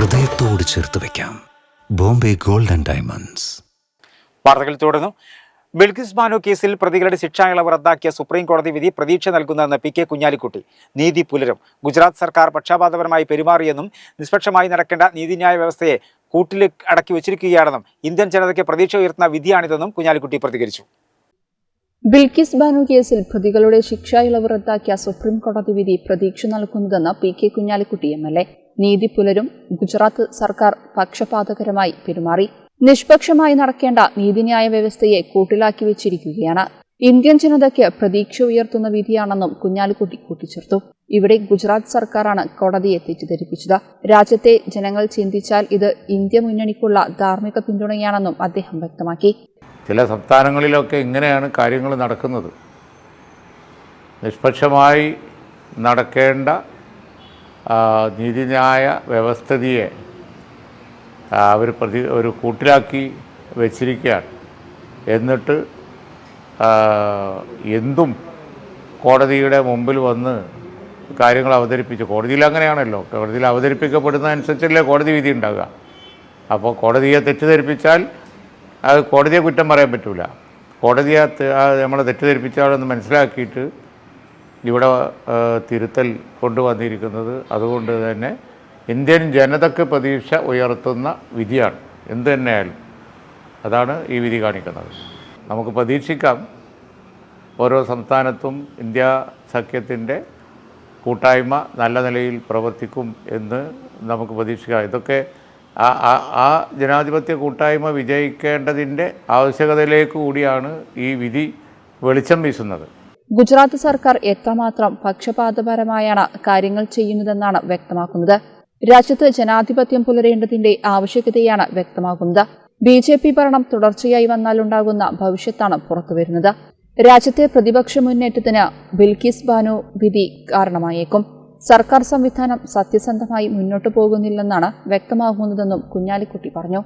ഹൃദയത്തോട് ചേർത്ത് വയ്ക്കാം. Bombay gold and diamonds. വാർത്തകൾ തുടർന്നു. ബിൽക്കിസ് ബാനു കേസിൽ പ്രതികളുടെ ശിക്ഷാ ഇളവ് റദ്ദാക്കിയ സുപ്രീം കോടതി വിധി പ്രതീക്ഷ നൽകുന്നതെന്ന് പി കെ കുഞ്ഞാലിക്കുട്ടി. നീതി പുലരും. ഗുജറാത്ത് സർക്കാർ പക്ഷപാതപരമായി പെരുമാറിയെന്നും നിഷ്പക്ഷമായി നടക്കേണ്ട നീതിന്യായ വ്യവസ്ഥയെ കൂട്ടിൽ അടക്കി വച്ചിരിക്കുകയാണെന്നും ഇന്ത്യൻ ജനതയ്ക്ക് പ്രതീക്ഷ ഉയർത്തുന്ന വിധിയാണിതെന്നും കുഞ്ഞാലിക്കുട്ടി പ്രതികരിച്ചു. ബിൽക്കിസ് ബാനു കേസിൽ പ്രതികളുടെ ശിക്ഷാ ഇളവ് റദ്ദാക്കിയ സുപ്രീം കോടതി വിധി പ്രതീക്ഷ നൽകുന്നതെന്ന് പി കെ കുഞ്ഞാലിക്കുട്ടി എം.എൽ.എ. നീതി പുലരും. ഗുജറാത്ത് സർക്കാർ പക്ഷപാതകരമായി പെരുമാറി. നിഷ്പക്ഷമായി നടക്കേണ്ട നീതിന്യായ വ്യവസ്ഥയെ കൂട്ടിലാക്കി വെച്ചിരിക്കുകയാണ്. ഇന്ത്യൻ ജനതയ്ക്ക് പ്രതീക്ഷ ഉയർത്തുന്ന വിധിയാണെന്നും കുഞ്ഞാലിക്കുട്ടി കൂട്ടിച്ചേർത്തു. ഇവിടെ ഗുജറാത്ത് സർക്കാരാണ് കോടതിയെ തെറ്റിദ്ധരിപ്പിച്ചത്. രാജ്യത്തെ ജനങ്ങൾ ചിന്തിച്ചാൽ ഇത് ഇന്ത്യ മുന്നണിക്കുള്ള ധാർമ്മിക പിന്തുണയാണെന്നും അദ്ദേഹം വ്യക്തമാക്കി. ചില സംസ്ഥാനങ്ങളിലൊക്കെ ഇങ്ങനെയാണ് കാര്യങ്ങൾ നടക്കുന്നത്. നിഷ്പക്ഷമായി നടക്കേണ്ട നീതിന്യായ വ്യവസ്ഥിതിയെ അവർ ഒരു കൂട്ടിലാക്കി വെച്ചിരിക്കുകയാണ്. എന്നിട്ട് എന്തും കോടതിയുടെ മുമ്പിൽ വന്ന് കാര്യങ്ങൾ അവതരിപ്പിച്ചു. കോടതിയിൽ അങ്ങനെയാണല്ലോ, കോടതിയിൽ അവതരിപ്പിക്കപ്പെടുന്നതനുസരിച്ചല്ലേ കോടതി വിധി ഉണ്ടാകുക. അപ്പോൾ കോടതിയെ തെറ്റിദ്ധരിപ്പിച്ചാൽ അത് കോടതിയെ കുറ്റം പറയാൻ പറ്റില്ല. കോടതിയെ നമ്മളെ തെറ്റിദ്ധരിപ്പിച്ചാലെന്ന് മനസ്സിലാക്കിയിട്ട് ഇവിടെ തിരുത്തൽ കൊണ്ടുവന്നിരിക്കുന്നത്. അതുകൊണ്ട് തന്നെ ഇന്ത്യൻ ജനതയ്ക്ക് പ്രതീക്ഷ ഉയർത്തുന്ന വിധിയാണ്. എന്തു തന്നെയായാലും അതാണ് ഈ വിധി കാണിക്കുന്നത്. നമുക്ക് പ്രതീക്ഷിക്കാം ഓരോ സംസ്ഥാനത്തും ഇന്ത്യ സഖ്യത്തിൻ്റെ കൂട്ടായ്മ നല്ല നിലയിൽ പ്രവർത്തിക്കും എന്ന് നമുക്ക് പ്രതീക്ഷിക്കാം. ഇതൊക്കെ ആ ജനാധിപത്യ കൂട്ടായ്മ വിജയിക്കേണ്ടതിൻ്റെ ആവശ്യകതയിലേക്ക് കൂടിയാണ് ഈ വിധി വെളിച്ചം വീശുന്നത്. ഗുജറാത്ത് സർക്കാർ എത്രമാത്രം പക്ഷപാതപരമായാണ് കാര്യങ്ങൾ ചെയ്യുന്നതെന്നാണ് വ്യക്തമാക്കുന്നത്. രാജ്യത്ത് ജനാധിപത്യം പുലരേണ്ടതിന്റെ ആവശ്യകതയാണ് വ്യക്തമാക്കുന്നത്. ബി.ജെ.പി. ഭരണം തുടർച്ചയായി വന്നാലുണ്ടാകുന്ന ഭവിഷ്യത്താണ് പുറത്തുവരുന്നത്. രാജ്യത്തെ പ്രതിപക്ഷ മുന്നേറ്റത്തിന് ബിൽക്കിസ് ബാനു വിധി കാരണമായേക്കും. സർക്കാർ സംവിധാനം സത്യസന്ധമായി മുന്നോട്ടു പോകുന്നില്ലെന്നാണ് വ്യക്തമാകുന്നതെന്നും കുഞ്ഞാലിക്കുട്ടി പറഞ്ഞു.